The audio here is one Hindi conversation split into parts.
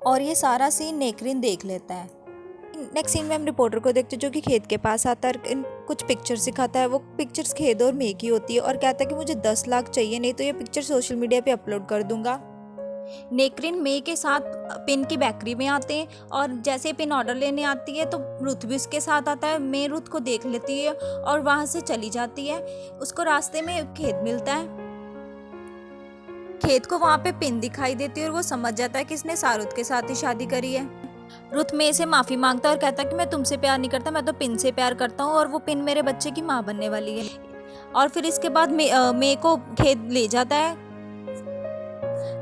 और ये सारा सीन नेकरिन देख लेता है। नेक्स्ट सीन में हम रिपोर्टर को देखते हैं जो कि खेद के पास आता है, कुछ पिक्चर्स दिखाता है। वो पिक्चर्स खेद और मे की होती है और कहता है कि मुझे 10 लाख चाहिए, नहीं तो ये पिक्चर सोशल मीडिया पे अपलोड कर दूंगा। नेकरिन मे के साथ पिन की बेकरी में आते हैं और जैसे पिन ऑर्डर लेने आती है तो रुथ भी उसके साथ आता है। मे रुथ को देख लेती है और वहाँ से चली जाती है। उसको रास्ते में खेद मिलता है। खेद को वहाँ पे पिन दिखाई देती है और वो समझ जाता है कि इसने शाहरुख के साथ ही शादी करी है। रुथ मे से माफ़ी मांगता है और कहता है कि मैं तुमसे प्यार नहीं करता, मैं तो पिन से प्यार करता हूँ और वो पिन मेरे बच्चे की माँ बनने वाली है। और फिर इसके बाद मे को खेद ले जाता है।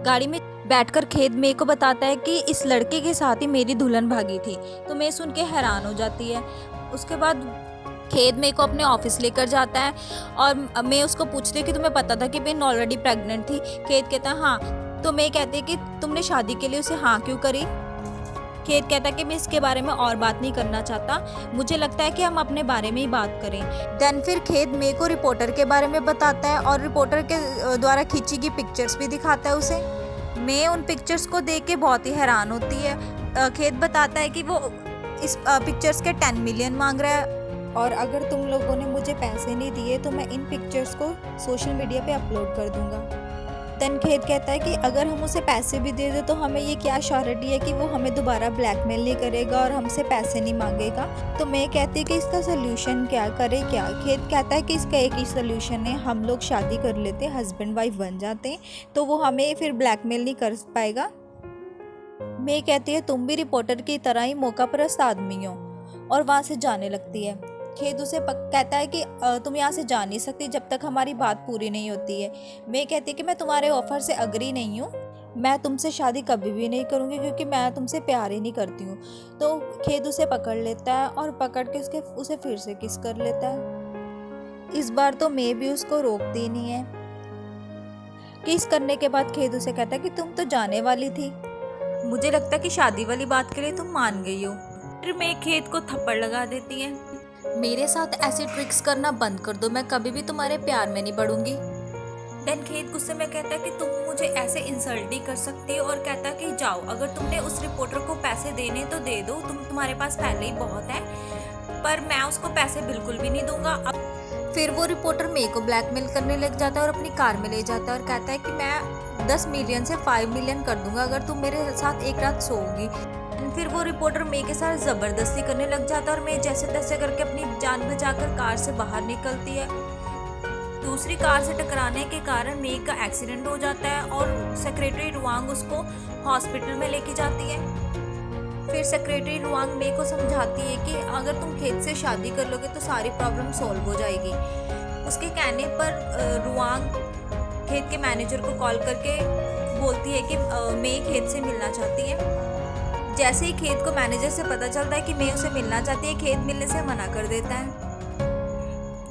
गाड़ी में बैठकर खेद मे को बताता है कि इस लड़के के साथ ही मेरी दुल्हन भागी थी। तो मे सुन के हैरान हो जाती है। उसके बाद खेद मे को अपने ऑफिस लेकर जाता है और मे उसको पूछती है कि तुम्हें पता था कि पिन ऑलरेडी प्रेग्नेंट थी। खेद कहता है हाँ। तो मे कहती है कि तुमने शादी के लिए उसे हाँ क्यों करी। खेद कहता है कि मैं इसके बारे में और बात नहीं करना चाहता, मुझे लगता है कि हम अपने बारे में ही बात करें। देन फिर खेद मे को रिपोर्टर के बारे में बताता है और रिपोर्टर के द्वारा खींची गई पिक्चर्स भी दिखाता है उसे। मे उन पिक्चर्स को देख के बहुत ही हैरान होती है। खेद बताता है कि वो इस पिक्चर्स के 10 मिलियन मांग रहा है और अगर तुम लोगों ने मुझे पैसे नहीं दिए तो मैं इन पिक्चर्स को सोशल मीडिया पे अपलोड कर दूंगा। देन खेद कहता है कि अगर हम उसे पैसे भी दे दें तो हमें ये क्या श्योरिटी है कि वो हमें दोबारा ब्लैकमेल नहीं करेगा और हमसे पैसे नहीं मांगेगा। तो मैं कहती है कि इसका सोल्यूशन क्या करे क्या। खेद कहता है कि इसका एक ही सोल्यूशन है, हम लोग शादी कर लेते, हस्बैंड वाइफ बन जाते हैं तो वो हमें फिर ब्लैकमेल नहीं कर पाएगा। मैं कहती है तुम भी रिपोर्टर की तरह ही मौका परस्त आदमी हो और वहाँ से जाने लगती है। खेद उसे कहता है कि तुम यहाँ से जा नहीं सकती जब तक हमारी बात पूरी नहीं होती है। मैं कहती है कि मैं तुम्हारे ऑफर से अग्री नहीं हूँ, मैं तुमसे शादी कभी भी नहीं करूँगी क्योंकि मैं तुमसे प्यार ही नहीं करती हूँ। तो खेद उसे पकड़ लेता है और पकड़ के उसे फिर से किस कर लेता है। इस बार तो मैं भी उसको रोकती नहीं है। किस करने के बाद खेद उसे कहता है कि तुम तो जाने वाली थी, मुझे लगता है कि शादी वाली बात के लिए तुम मान गई हो। फिर मैं खेद को थप्पड़ लगा देती है। मेरे साथ ऐसी ट्रिक्स करना बंद कर दो, मैं कभी भी तुम्हारे प्यार में नहीं पड़ूंगी। देन खेद गुस्से में कहता है कि तुम मुझे ऐसे इंसल्ट नहीं कर सकती और कहता है कि जाओ, अगर तुमने उस रिपोर्टर को पैसे देने तो दे दो, तुम्हारे पास पहले ही बहुत है, पर मैं उसको पैसे बिल्कुल भी नहीं दूंगा। फिर वो रिपोर्टर मे को ब्लैकमेल करने लग जाता है और अपनी कार में ले जाता है और कहता है कि मैं 10 मिलियन से 5 मिलियन कर दूंगा अगर तुम मेरे साथ एक रात सोओगी। फिर वो रिपोर्टर मे के साथ ज़बरदस्ती करने लग जाता है और मे जैसे तैसे करके अपनी जान बचाकर कार से बाहर निकलती है। दूसरी कार से टकराने के कारण मे का एक्सीडेंट हो जाता है और सेक्रेटरी रुआंग उसको हॉस्पिटल में लेके जाती है। फिर सेक्रेटरी रुआंग मे को समझाती है कि अगर तुम खेद से शादी कर लोगे तो सारी प्रॉब्लम सॉल्व हो जाएगी। उसके कहने पर रुआंग खेद के मैनेजर को कॉल करके बोलती है कि मे खेद से मिलना चाहती है। जैसे ही खेद को मैनेजर से पता चलता है कि मे उसे मिलना चाहती है, खेद मिलने से मना कर देता है।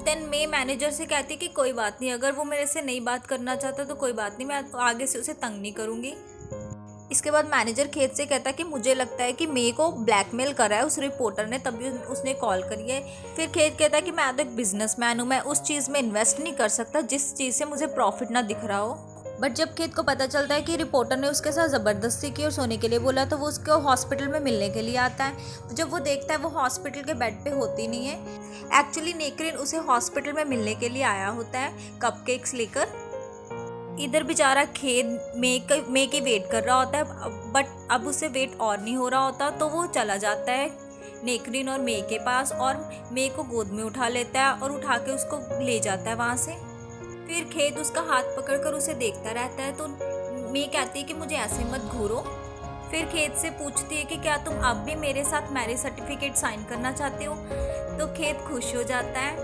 देन मे मैनेजर से कहती है कि कोई बात नहीं, अगर वो मेरे से नहीं बात करना चाहता तो कोई बात नहीं, मैं आगे से उसे तंग नहीं करूँगी। इसके बाद मैनेजर खेद से कहता है कि मुझे लगता है कि मे को ब्लैकमेल करा है उस रिपोर्टर ने, तभी उसने कॉल करी है। फिर खेद कहता है कि मैं तो एक बिजनेसमैन हूँ, मैं उस चीज़ में इन्वेस्ट नहीं कर सकता जिस चीज़ से मुझे प्रॉफिट ना दिख रहा हो। बट जब खेद को पता चलता है कि रिपोर्टर ने उसके साथ ज़बरदस्ती की और सोने के लिए बोला तो वो उसको हॉस्पिटल में मिलने के लिए आता है। तो जब वो देखता है वो हॉस्पिटल के बेड पे होती नहीं है। एक्चुअली नेकरिन उसे हॉस्पिटल में मिलने के लिए आया होता है कपकेक्स लेकर। इधर बेचारा खेद मे की वेट कर रहा होता है, बट अब उसे वेट और नहीं हो रहा होता तो वो चला जाता है नेकरिन और मे के पास और मे को गोद में उठा लेता है और उठा के उसको ले जाता है वहाँ से। फिर खेद उसका हाथ पकड़कर उसे देखता रहता है तो मे कहती है कि मुझे ऐसे मत घूरो। फिर खेद से पूछती है कि क्या तुम अब भी मेरे साथ मैरिज सर्टिफिकेट साइन करना चाहते हो। तो खेद खुश हो जाता है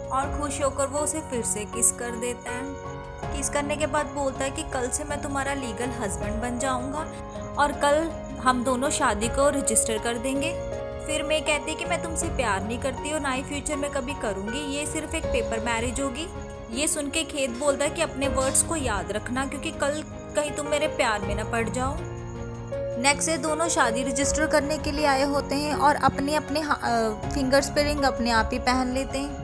और खुश होकर वो उसे फिर से किस कर देता है। किस करने के बाद बोलता है कि कल से मैं तुम्हारा लीगल हस्बैंड बन जाऊंगा और कल हम दोनों शादी को रजिस्टर कर देंगे। फिर मैं कहती है कि मैं तुमसे प्यार नहीं करती और ना ही फ्यूचर में कभी करूँगी, ये सिर्फ एक पेपर मैरिज होगी। ये सुन के खेद बोलता है कि अपने वर्ड्स को याद रखना क्योंकि कल कहीं तुम मेरे प्यार में ना पड़ जाओ। नेक्स्ट डे दोनों शादी रजिस्टर करने के लिए आए होते हैं और अपने अपने फिंगर्स पे रिंग अपने आप ही पहन लेते हैं।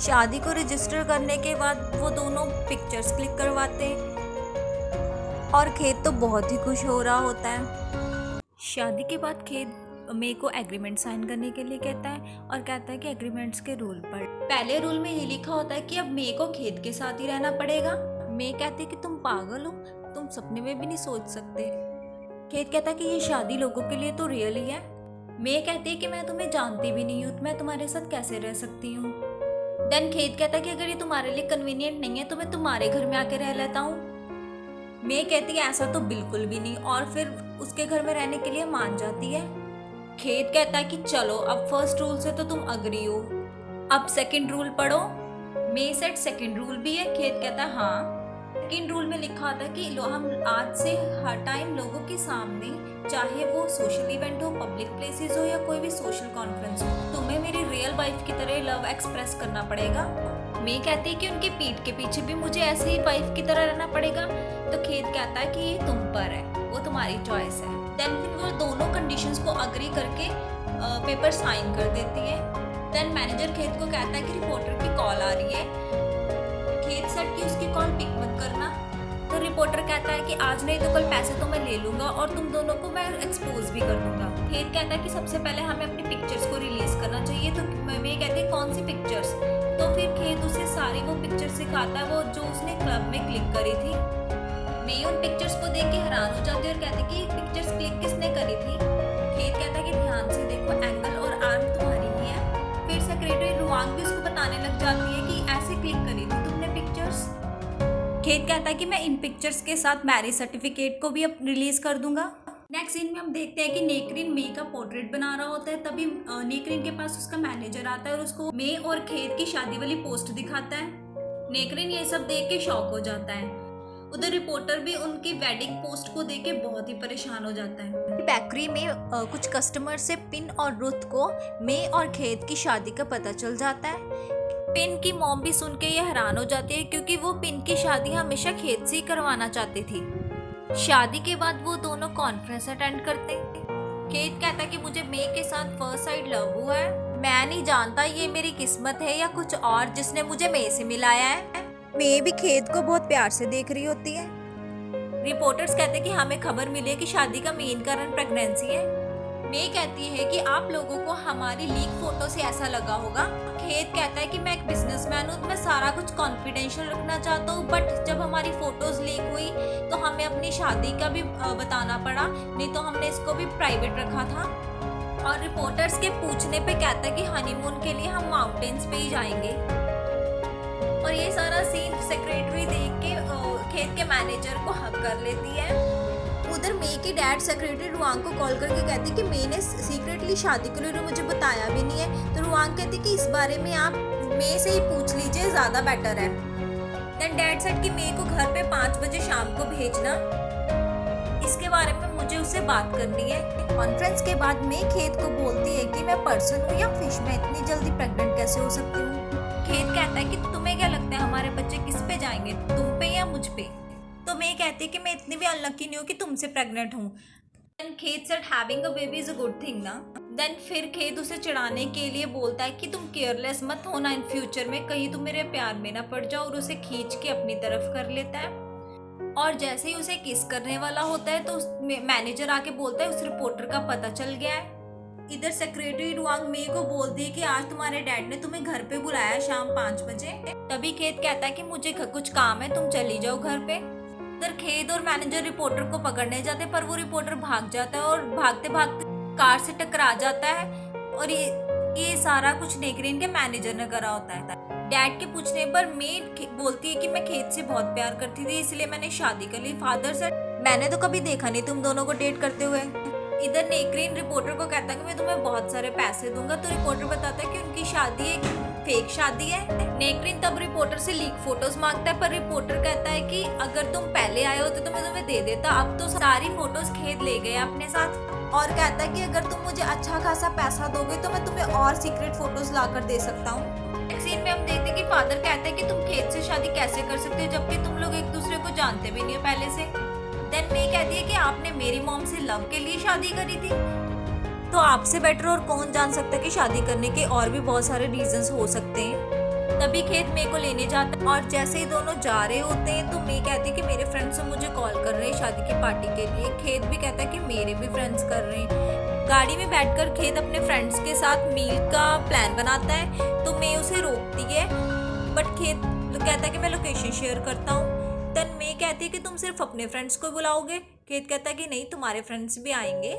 शादी को रजिस्टर करने के बाद वो दोनों पिक्चर्स क्लिक करवाते हैं। और खेत तो बहुत ही खुश हो रहा होता है। शादी के बाद खेत मे को एग्रीमेंट साइन करने के लिए कहता है और कहता है कि एग्रीमेंट्स के रूल पढ़। पहले रूल में ये लिखा होता है कि अब मे को खेत के साथ ही रहना पड़ेगा। मे कहती है कि तुम पागल हो, तुम सपने में भी नहीं सोच सकते। खेत कहता है कि ये शादी लोगों के लिए तो रियल ही है। मे कहती है कि मैं तुम्हें जानती भी नहीं हूँ, मैं तुम्हारे साथ कैसे रह सकती हूँ। देन खेत कहता है कि अगर ये तुम्हारे लिए कन्वीनियंट नहीं है तो मैं तुम्हारे घर में आके रह लेता हूँ। मे कहती है ऐसा तो बिल्कुल भी नहीं, और फिर उसके घर में रहने के लिए मान जाती है। खेत कहता है कि चलो अब फर्स्ट रूल से तो तुम अग्री हो, अब सेकंड रूल पढ़ो। मे सेट सेकंड रूल भी है। खेत कहता है हाँ। सेकंड रूल में लिखा था कि हम आज से हर टाइम लोगों के सामने, चाहे वो सोशल इवेंट हो, पब्लिक प्लेसेस हो या कोई भी सोशल कॉन्फ्रेंस हो, तुम्हें मेरी रियल वाइफ की तरह लव एक्सप्रेस करना पड़ेगा। मे कहती है कि उनकी पीठ के पीछे भी मुझे ऐसे ही वाइफ की तरह रहना पड़ेगा। तो खेत कहता है कि ये तुम पर है, वो तुम्हारी चॉइस है। देन फिर वो दोनों कंडीशंस को अग्री करके पेपर साइन कर देती है। देन मैनेजर खेत को कहता है कि रिपोर्टर की कॉल आ रही है। खेत सेट की उसकी कॉल पिक मत करना। तो रिपोर्टर कहता है कि आज नहीं तो कल पैसे तो मैं ले लूंगा और तुम दोनों को मैं एक्सपोज भी कर दूंगा। खेत कहता है कि सबसे पहले हमें अपनी पिक्चर्स को रिलीज करना चाहिए। तो मैं कहती है कौन सी पिक्चर्स। तो फिर खेत उसे सारी वो पिक्चर्स दिखाता है, वो जो उसने क्लब में क्लिक करी थी। मैं उन पिक्चर्स को देख के हैरान हो जाती है और कहती कि पिक्चर्स क्लिक किसने करी थी। खेत कहता है कि ध्यान से देखो, एंगल और आर्म तुम्हारी ही है। फिर सेक्रेटरी रुआंग भी उसको बताने लग जाती है कि ऐसे क्लिक करी थी तुमने पिक्चर्स। खेत कहता है कि मैं इन पिक्चर्स के साथ मैरिज सर्टिफिकेट को भी अब रिलीज कर दूंगा। नेक्स्ट सीन में हम देखते हैं कि नेकरिन मे का पोर्ट्रेट बना रहा होता है। तभी नेकरिन के पास उसका मैनेजर आता है और उसको मे और खेत की शादी वाली पोस्ट दिखाता है। नेकरिन ये सब देख के शॉक हो जाता है। उधर रिपोर्टर भी उनकी वेडिंग पोस्ट को देख के बहुत ही परेशान हो जाता है। बेकरी में कुछ कस्टमर से पिन और रुथ को मे और खेत की शादी का पता चल जाता है। पिन की मॉम भी सुन के ये हैरान हो जाती है क्योंकि वो पिन की शादी हमेशा खेत से ही करवाना चाहती थी। शादी के बाद वो दोनों कॉन्फ्रेंस अटेंड करते हैं। खेत कहता कि मुझे मे के साथ फर्स्ट साइड लव हुआ है। मैं नहीं जानता ये मेरी किस्मत है या कुछ और जिसने मुझे मे से मिलाया है। मे भी खेत को बहुत प्यार से देख रही होती है। रिपोर्टर्स कहते हैं कि हमें खबर मिली है कि शादी का मेन कारण प्रेगनेंसी है। मे कहती है कि आप लोगों को हमारी लीक फोटो से ऐसा लगा होगा। खेत कहता है कि मैं एक बिजनेसमैन हूँ, मैं सारा कुछ कॉन्फिडेंशियल रखना चाहता हूँ, बट जब हमारी फोटोज लीक हुई तो हमें अपनी शादी का भी बताना पड़ा, नहीं तो हमने इसको भी प्राइवेट रखा था। और रिपोर्टर्स के पूछने पे कहता है कि हनीमून के लिए हम माउंटेन्स पे ही जाएंगे। और ये सारा सीन सेक्रेटरी देख के खेत के मैनेजर को हक कर लेती है। उधर मे के डैड सेक्रेटरी रुआंग को कॉल करके कहती कि मे ने सीक्रेटली शादी के लिए मुझे बताया भी नहीं है। तो रुआंग कहती कि इस बारे में आप मे से ही पूछ लीजिए, ज़्यादा बेटर है। देन डैड सेड कि मे को घर पे 5 बजे शाम को भेजना, इसके बारे में मुझे उससे बात करनी है। कॉन्फ्रेंस के बाद मे खेत को बोलती है कि मैं पर्सन हूँ या फिश, मैं इतनी जल्दी प्रेग्नेंट कैसे हो सकती हूँ। खेत कहता है कि तुम्हें क्या लगता है हमारे बच्चे किस पे जाएंगे, तुम पे या मुझ पे। तो मैं कहती है कि मैं इतनी भी अनलकी नहीं हूँ कि तुमसे प्रेग्नेंट हूँ। देन खेत said having a baby is a good thing ना। देन फिर खेत उसे चिढ़ाने के लिए बोलता है कि तुम केयरलेस मत होना इन फ्यूचर में, कहीं तुम मेरे प्यार में ना पड़ जाओ, और उसे खींच के अपनी तरफ कर लेता है। और जैसे ही उसे किस करने वाला होता है तो मैनेजर आके बोलता है उस रिपोर्टर का पता चल गया है। इधर सेक्रेटरी रुआंग मे को बोलती है कि आज तुम्हारे डैड ने तुम्हें घर पे बुलाया शाम 5 बजे। तभी खेत कहता है कि मुझे कुछ काम है, तुम चली जाओ घर पे। इधर खेत और मैनेजर रिपोर्टर को पकड़ने जाते पर वो रिपोर्टर भाग जाता है और भागते भागते कार से टकरा जाता है। और ये सारा कुछ नेकरिन के मैनेजर ने करा होता है। डैड के पूछने पर मे बोलती है कि मैं खेत से बहुत प्यार करती थी, इसलिए मैंने शादी कर ली। फादर सर मैंने तो कभी देखा नहीं तुम दोनों को डेट करते हुए। इधर नेकरिन रिपोर्टर को कहता है कि मैं तुम्हें बहुत सारे पैसे दूंगा। तो रिपोर्टर बताता है कि उनकी शादी एक फेक शादी है। नेकरिन तब रिपोर्टर से लीक फोटोज मांगता है पर रिपोर्टर कहता है कि अगर तुम पहले आए होते तो मैं तुम्हें दे देता, अब तो सारी फोटोज खेत ले गए अपने साथ। और कहता है कि अगर तुम मुझे अच्छा खासा पैसा दोगे तो मैं तुम्हें और सीक्रेट फोटोज ला कर दे सकता हूँ। एक सीन में हम देखते हैं कि फादर कहते हैं कि तुम खेत से शादी कैसे कर सकते हो जबकि तुम लोग एक दूसरे को जानते भी नहीं हो पहले से। देन मे कहती है कि आपने मेरी मॉम से लव के लिए शादी करी थी, तो आपसे बेटर और कौन जान सकता है कि शादी करने के और भी बहुत सारे रीजंस हो सकते हैं। तभी खेत मेरे को लेने जाता है और जैसे ही दोनों जा रहे होते हैं तो मैं कहती है कि मेरे फ्रेंड्स मुझे कॉल कर रहे हैं शादी की पार्टी के लिए। खेत भी कहता है कि मेरे भी फ्रेंड्स कर रहे हैं। गाड़ी में बैठकर खेत अपने फ्रेंड्स के साथ मील का प्लान बनाता है तो मैं उसे रोकती है, बट खेत कहता है कि मैं लोकेशन शेयर करता हूँ। तन मैं कहती है कि तुम सिर्फ अपने फ्रेंड्स को बुलाओगे। खेत कहता है कि नहीं, तुम्हारे फ्रेंड्स भी आएंगे।